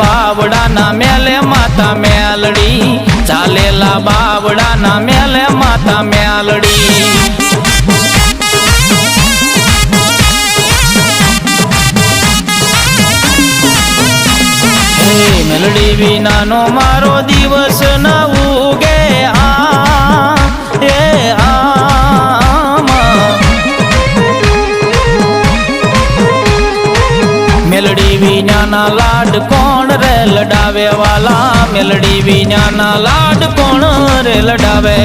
બાવડાના મેલે માતા મેલડી, ચાલેલા બાવડાના મેલે માતા મેલડી. મેલડી વિનાનો મારો દિવસ ન ઉગે મેલડી વિનાના લાડ કોણ રે લડાવે વાલા, મેલડી વિનાના લાડ કોણ રે લડાવે.